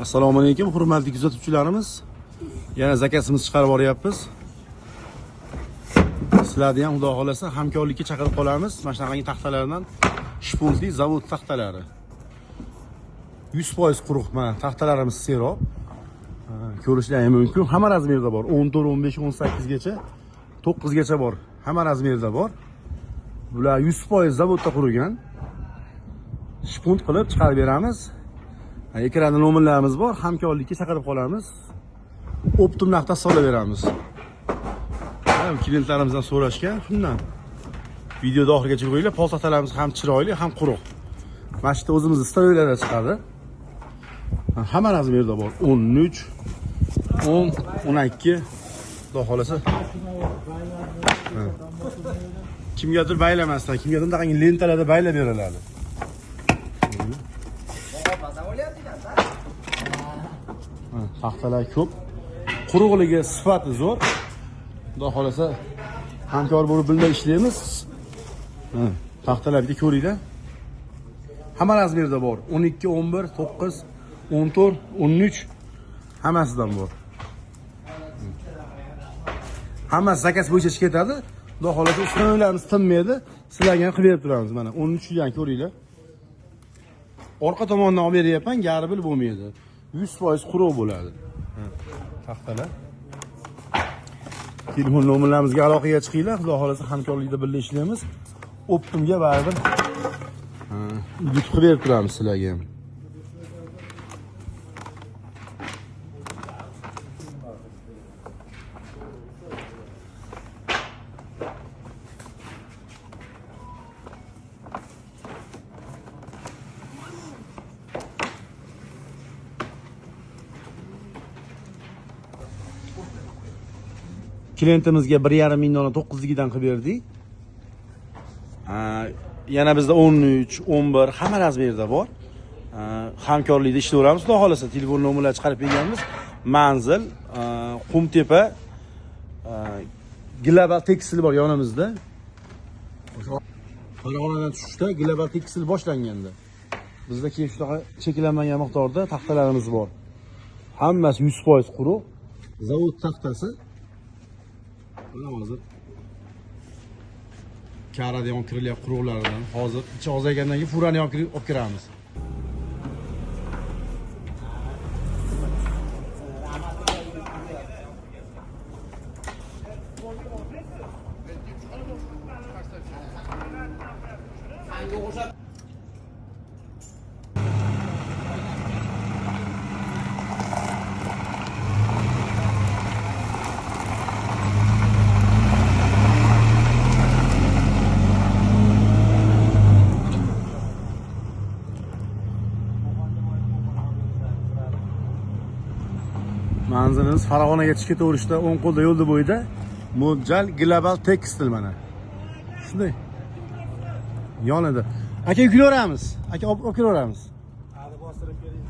Assalomu alaykum, hurmatli kuzatuvchilarimiz. Yana zakasimiz chiqarib boryapmiz. Sizlarni ham xudo xolasa hamkorlikka chaqirib qolamiz. Mana shunaqangi taxtalardan shpuntli zavod taxtalari. 100% quruq. Mana taxtalarimiz serob. Ko'rishlari mumkin. Hamma razmerda bor. 14, 15, 18 gacha, 9 gacha bor. Hamma razmerda bor. Bular 100% zavodda qurilgan. Shpunt qilib chiqarib beramiz. Ekranda nomerlarimiz bor, hamkorlikka chaqirib qolamiz. Optim narxda solaveramiz. Klientlarimizdan so'rashgan, shundan. Videoda oxirigacha ko'ringlar, poltaxtalarimiz ham chiroyli, ham quruq. Mana shu o'zimizning stoylarda chiqadi. Hamma razmerda bor. 13, 10, 12, xudo xolasa. Kimgadir baylamasdan, kimgadir bunday lentalarda baylab beriladi. Taxtalar ko'p, quruqligi, sifati zo'r. Xudo xolasa hamkor bo'lib birga ishlaymiz. Taxtalarni ko'ringlar. Hamma razmerda bor. 12, 11, 9, 14, 13 hammasidan bor. Hammasi zakaz bo'yicha chiqib ketadi. Xudo xolasa uskunalarimiz tinmaydi. Sizlarga ham qilib berib turamiz. Mana 13 dan ko'ringlar. Orqa tomondan olib beryapman, garbil bo'lmaydi. 100% quruq bo'ladi. Taxtalar. Telefon nomerlarimizga aloqaga chiqinglar. Xudo xolasa hamkorlikda birga ishlaymiz. Optimga baribir qilib berib turamiz sizlarga ham. Klientimizga 1,5 ming dona 9ligidan qilib berdik. Yana bizda 13, 11 hamma razmerda bor. Hamkorlikda ishlayveramiz, xudo xolasa. Telefon nomerlarini chiqarib berganmiz. Manzil, Qumtepa, Global Tekstil bor yonimizda. Farg'onadan tushishda Global Tekstil boshlanganda. Bizda keyin shunaqa cheklanmagan miqdorda taxtalarimiz bor. Hammasi 100% quruq. Zavod taxtasi. Hozir karada yon kirilyapti quruqlaridan. Hozir ichi ozaygandan keyin furani olib kiramiz. Manzilimiz Farg'onaga chiqib ketaverishda 10 qo'lda yo'lda bo'yida mo'ljal Global Tekstil mana. Shunday. Yonida. Aka yuklayveramiz. Aka olib kiraveramiz. Hadi bostirib keling.